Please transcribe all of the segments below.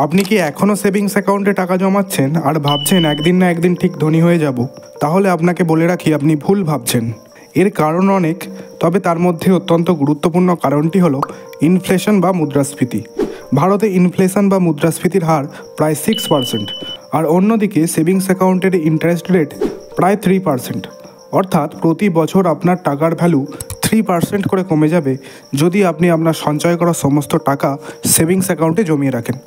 আপনি কি এখনও সেভিংস অ্যাকাউন্টে টাকা জমাচ্ছেন আর ভাবছেন একদিন না একদিন ঠিক ধনী হয়ে যাব? তাহলে আপনাকে বলে রাখি, আপনি ভুল ভাবছেন। এর কারণ অনেক, তবে তার মধ্যে অত্যন্ত গুরুত্বপূর্ণ কারণটি হলো ইনফ্লেশন বা মুদ্রাস্ফীতি। ভারতে ইনফ্লেশন বা মুদ্রাস্ফীতির হার প্রায় 6%, আর অন্যদিকে সেভিংস অ্যাকাউন্টের ইন্টারেস্ট রেট প্রায় 3%। অর্থাৎ প্রতি বছর আপনার টাকার ভ্যালু 3% করে কমে যাবে যদি আপনি আপনার সঞ্চয় করা সমস্ত টাকা সেভিংস অ্যাকাউন্টে জমিয়ে রাখেন।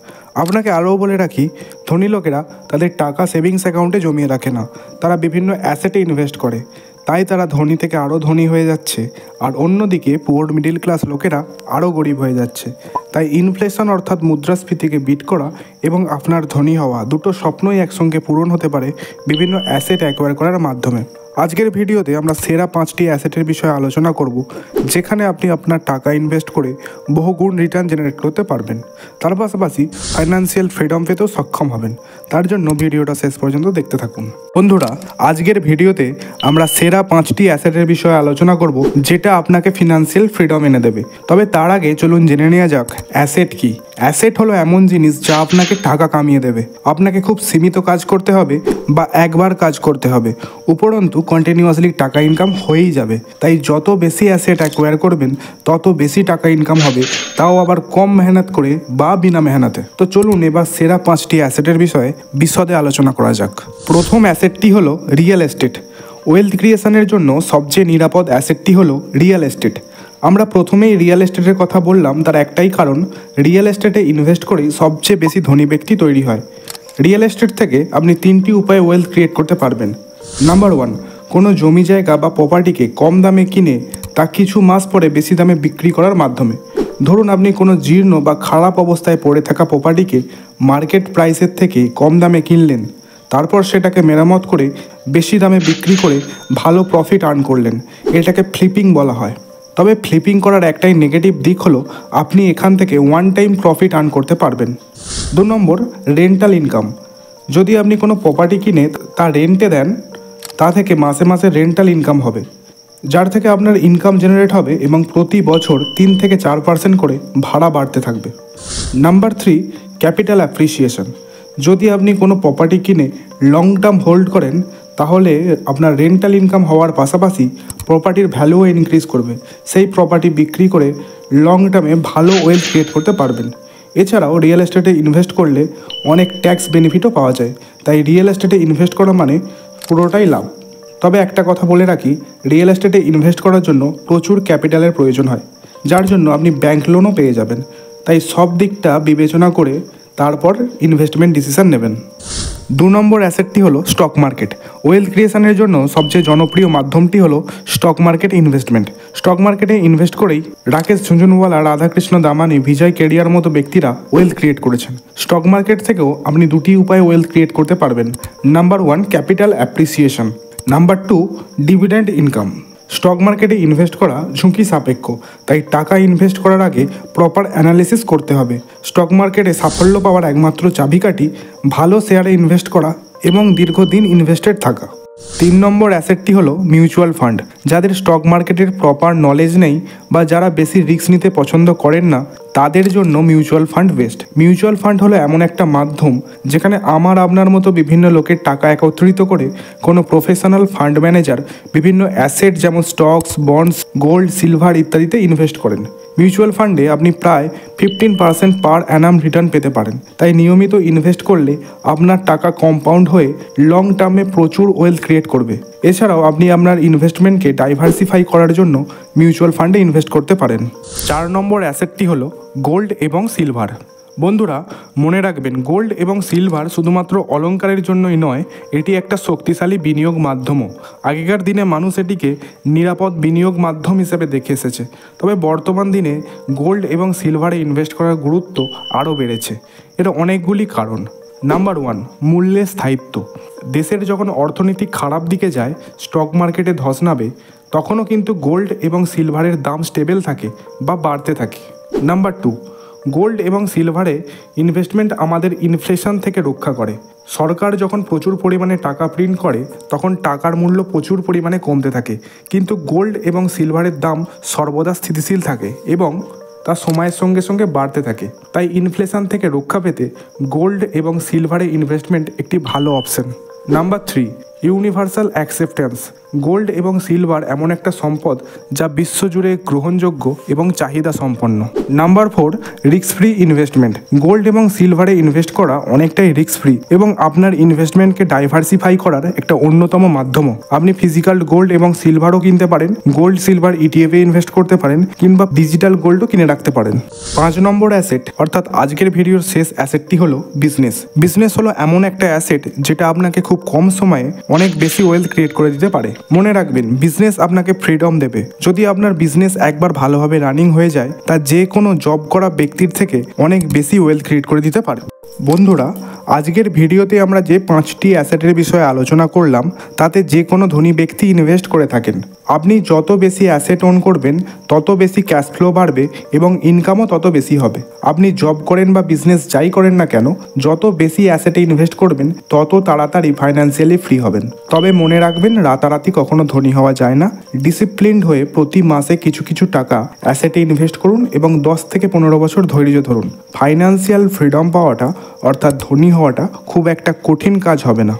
আপনাকে আরও বলে রাখি, ধনী লোকেরা তাদের টাকা সেভিংস অ্যাকাউন্টে জমিয়ে রাখে না, তারা বিভিন্ন অ্যাসেটে ইনভেস্ট করে। তাই তারা ধনী থেকে আরও ধনী হয়ে যাচ্ছে, আর অন্যদিকে পুয়ার মিডিল ক্লাস লোকেরা আরও গরিব হয়ে যাচ্ছে। তাই ইনফ্লেশন অর্থাৎ মুদ্রাস্ফীতিকে বিট করা এবং আপনার ধনী হওয়া, দুটো স্বপ্নই একসঙ্গে পূরণ হতে পারে বিভিন্ন অ্যাসেট অ্যাকোয়ার করার মাধ্যমে। আজকের ভিডিওতে আমরা সেরা 5টি অ্যাসেটের বিষয়ে আলোচনা করব, যেখানে আপনি আপনার টাকা ইনভেস্ট করে বহুগুণ রিটার্ন জেনারেট করতে পারবেন। তার পাশাপাশি ফাইন্যান্সিয়াল ফ্রিডম পেতেও সক্ষম হবেন। তার জন্য ভিডিওটা শেষ পর্যন্ত দেখতে থাকুন। বন্ধুরা, আজকের ভিডিওতে আমরা সেরা 5টি অ্যাসেটের বিষয়ে আলোচনা করব, যেটা আপনাকে ফিনান্সিয়াল ফ্রিডম এনে দেবে। তবে তার আগে চলুন জেনে নেওয়া যাক অ্যাসেট কি। অ্যাসেট হলো এমন জিনিস যা আপনাকে টাকা কামিয়ে দেবে। আপনাকে খুব সীমিত কাজ করতে হবে বা একবার কাজ করতে হবে, উপরন্তু কন্টিনিউয়াসলি টাকা ইনকাম হয়েই যাবে। তাই যত বেশি অ্যাসেট অ্যাকোয়ার করবেন তত বেশি টাকা ইনকাম হবে, তাও আবার কম মেহনত করে বা বিনা মেহনতে। তো চলুন এবার সেরা 5টি অ্যাসেটের বিষয়ে বিশদে আলোচনা করা যাক। প্রথম অ্যাসেটটি হলো রিয়েল এস্টেট। ওয়েলথ ক্রিয়েশনের জন্য সবচেয়ে নিরাপদ অ্যাসেটটি হলো রিয়েল এস্টেট। আমরা প্রথমেই রিয়েল এস্টেটের কথা বললাম, তার একটাই কারণ, রিয়েল এস্টেটে ইনভেস্ট করেই সবচেয়ে বেশি ধনী ব্যক্তি তৈরি হয়। রিয়েল এস্টেট থেকে আপনি 3টি উপায়ে ওয়েলথ ক্রিয়েট করতে পারবেন। নাম্বার 1, কোনো জমি জায়গা বা প্রপার্টিকে কম দামে কিনে তা কিছু মাস পরে বেশি দামে বিক্রি করার মাধ্যমে। ধরুন আপনি কোনো জীর্ণ বা খারাপ অবস্থায় পড়ে থাকা প্রপার্টিকে মার্কেট প্রাইসের থেকে কম দামে কিনলেন, তারপর সেটাকে মেরামত করে বেশি দামে বিক্রি করে ভালো প্রফিট আর্ন করলেন। এটাকে ফ্লিপিং বলা হয়। তবে ফ্লিপিং করার একটাই নেগেটিভ দিক হলো আপনি এখান থেকে ওয়ান টাইম প্রফিট আর্ন করতে পারবেন। 2 নম্বর, রেন্টাল ইনকাম। যদি আপনি কোনো প্রপার্টি কিনে তা রেন্টে দেন, তা থেকে মাসে মাসে রেন্টাল ইনকাম হবে, যার থেকে আপনার ইনকাম জেনারেট হবে এবং প্রতি বছর 3 থেকে 4% করে ভাড়া বাড়তে থাকবে। Number 3, capital appreciation. যদি আপনি কোনো প্রপার্টি কিনে লং টার্ম হোল্ড করেন, তাহলে আপনার রেন্টাল ইনকাম হওয়ার পাশাপাশি প্রপার্টির ভ্যালুও ইনক্রিজ করবে। সেই প্রপার্টি বিক্রি করে লং টার্মে ভালো ওয়েলথ ক্রিয়েট করতে পারবেন। এছাড়াও রিয়েল এস্টেটে ইনভেস্ট করলে অনেক ট্যাক্স বেনিফিটও পাওয়া যায়। তাই রিয়েল এস্টেটে ইনভেস্ট করা মানে পুরোটাই লাভ। তবে একটা কথা বলে রাখি, রিয়েল এস্টেটে ইনভেস্ট করার জন্য প্রচুর ক্যাপিটালের প্রয়োজন হয়, যার জন্য আপনি ব্যাংক লোনও পেয়ে যাবেন। তাই সব দিকটা বিবেচনা করে তারপর ইনভেস্টমেন্ট ডিসিশন নেবেন। 2 নম্বর অ্যাসেটটি হলো স্টক মার্কেট। ওয়েলথ ক্রিয়েশনের জন্য সবচেয়ে জনপ্রিয় মাধ্যমটি হলো স্টক মার্কেট ইনভেস্টমেন্ট। স্টক মার্কেটে ইনভেস্ট করেই রাকেশ ঝুনঝুনওয়ালা, রাধাকৃষ্ণ দামানি, বিজয় কেডিয়ার মতো ব্যক্তিরা ওয়েলথ ক্রিয়েট করেছেন। স্টক মার্কেট থেকেও আপনি 2টি উপায়ে ওয়েলথ ক্রিয়েট করতে পারবেন। Number 1, capital appreciation. Number 2, dividend income. Stock মার্কেটে ইনভেস্ট করা ঝুঁকি সাপেক্ষ, তাই টাকা ইনভেস্ট করার আগে প্রপার অ্যানালিসিস করতে হবে। স্টক মার্কেটে সাফল্য পাওয়ার একমাত্র চাবিকাঠি ভালো শেয়ারে ইনভেস্ট করা এবং দীর্ঘদিন ইনভেস্টেড থাকা। 3 নম্বর অ্যাসেটটি হলো মিউচুয়াল ফান্ড। যাদের স্টক মার্কেটের প্রপার নলেজ নেই বা যারা বেশি রিস্ক নিতে পছন্দ করেন না, তাদের জন্য mutual fund best. Mutual fund হলো এমন একটা মাধ্যম যেখানে আপনার মতো বিভিন্ন লোকের টাকা একত্রিত করে কোনো প্রফেশনাল ফান্ড ম্যানেজার বিভিন্ন অ্যাসেট যেমন স্টকস, বন্ডস, গোল্ড, সিলভার ইত্যাদিতে ইনভেস্ট করেন। মিউচুয়াল ফান্ডে আপনি প্রায় 15% পার অ্যানাম রিটার্ন পেতে পারেন। তাই নিয়মিত ইনভেস্ট করলে আপনার টাকা কম্পাউন্ড হয়ে লং টার্মে প্রচুর ওয়েলথ ক্রিয়েট করবে। এছাড়াও আপনি আপনার ইনভেস্টমেন্টকে ডাইভার্সিফাই করার জন্য মিউচুয়াল ফান্ডে ইনভেস্ট করতে পারেন। 4 নম্বর অ্যাসেটটি হলো গোল্ড এবং সিলভার। বন্ধুরা, মনে রাখবেন, গোল্ড এবং সিলভার শুধুমাত্র অলংকারের জন্যই নয়, এটি একটা শক্তিশালী বিনিয়োগ মাধ্যমও। আগেকার দিনে মানুষ এটিকে নিরাপদ বিনিয়োগ মাধ্যম হিসেবে দেখে এসেছে। তবে বর্তমান দিনে গোল্ড এবং সিলভারে ইনভেস্ট করার গুরুত্ব আরও বেড়েছে। এর অনেকগুলি কারণ। নাম্বার 1, মূল্যের স্থায়িত্ব। দেশের যখন অর্থনীতি খারাপ দিকে যায়, স্টক মার্কেটে ধস নামে, তখনও কিন্তু গোল্ড এবং সিলভারের দাম স্টেবল থাকে বা বাড়তে থাকে। নাম্বার 2, গোল্ড এবং সিলভারে ইনভেস্টমেন্ট আমাদের ইনফ্লেশন থেকে রক্ষা করে। সরকার যখন প্রচুর পরিমাণে টাকা প্রিন্ট করে, তখন টাকার মূল্য প্রচুর পরিমাণে কমতে থাকে, কিন্তু গোল্ড এবং সিলভারের দাম সর্বদা স্থিতিশীল থাকে এবং তা সময়ের সঙ্গে সঙ্গে বাড়তে থাকে। তাই ইনফ্লেশন থেকে রক্ষা পেতে গোল্ড এবং সিলভারে ইনভেস্টমেন্ট একটি ভালো option. Number 3, universal acceptance. Gold এবং সিলভার এমন একটা সম্পদ যা বিশ্বজুড়ে গ্রহণযোগ্য এবং চাহিদা সম্পন্ন। Number 4, risk free investment. Gold এবং সিলভারে ইনভেস্ট করা অনেকটাই রিস্ক ফ্রি এবং আপনার ইনভেস্টমেন্টকে ডাইভার্সিফাই করার একটা অন্যতম মাধ্যমও। আপনি ফিজিক্যাল গোল্ড এবং সিলভারও কিনতে পারেন, গোল্ড সিলভার ইটিএফে ইনভেস্ট করতে পারেন, কিংবা ডিজিটাল গোল্ডও কিনে রাখতে পারেন। 5 নম্বর অ্যাসেট অর্থাৎ আজকের ভিডিওর শেষ অ্যাসেটটি হলো বিজনেস। বিজনেস হলো এমন একটা অ্যাসেট যেটা আপনাকে খুব কম সময়ে অনেক বেশি ওয়েলথ ক্রিয়েট করে দিতে পারে। মনে রাখবেন, বিজনেস আপনাকে ফ্রিডম দেবে। যদি আপনার বিজনেস একবার ভালোভাবে রানিং হয়ে যায়, তা যে কোনো জব করা ব্যক্তির থেকে অনেক বেশি ওয়েলথ ক্রিয়েট করে দিতে পারে। বন্ধুরা, আজকের ভিডিওতে আমরা যে 5টি অ্যাসেটের বিষয়ে আলোচনা করলাম, তাতে যে কোনো ধনী ব্যক্তি ইনভেস্ট করে থাকেন। আপনি যত বেশি অ্যাসেট ওন করবেন, তত বেশি ক্যাশ ফ্লো বাড়বে এবং ইনকামও তত বেশি হবে। আপনি জব করেন বা বিজনেস যাই করেন না কেন, যত বেশি অ্যাসেটে ইনভেস্ট করবেন, তত তাড়াতাড়ি ফাইন্যান্সিয়ালি ফ্রি হবেন। তবে মনে রাখবেন, রাতারাতি কখনো ধনী হওয়া যায় না। ডিসিপ্লিনড হয়ে প্রতি মাসে কিছু কিছু টাকা অ্যাসেটে ইনভেস্ট করুন এবং 10 থেকে 15 বছর ধৈর্য ধরুন। ফাইন্যান্সিয়াল ফ্রিডম পাওয়াটা অর্থাৎ ধনী হওয়াটা খুব একটা কঠিন কাজ হবে না।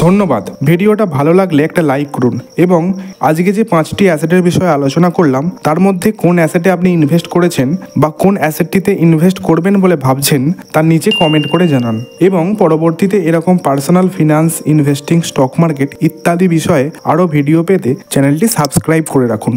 ধন্যবাদ। ভিডিওটা ভালো লাগলে একটা লাইক করুন এবং আজকে যে 5টি অ্যাসেটের বিষয়ে আলোচনা করলাম, তার মধ্যে কোন অ্যাসেটে আপনি ইনভেস্ট করেছেন বা কোন অ্যাসেটটিতে ইনভেস্ট করবেন বলে ভাবছেন, তার নিচে কমেন্ট করে জানান। এবং পরবর্তীতে এরকম personal finance, investing, stock market ইত্যাদি বিষয়ে আরও ভিডিও পেতে চ্যানেলটি সাবস্ক্রাইব করে রাখুন।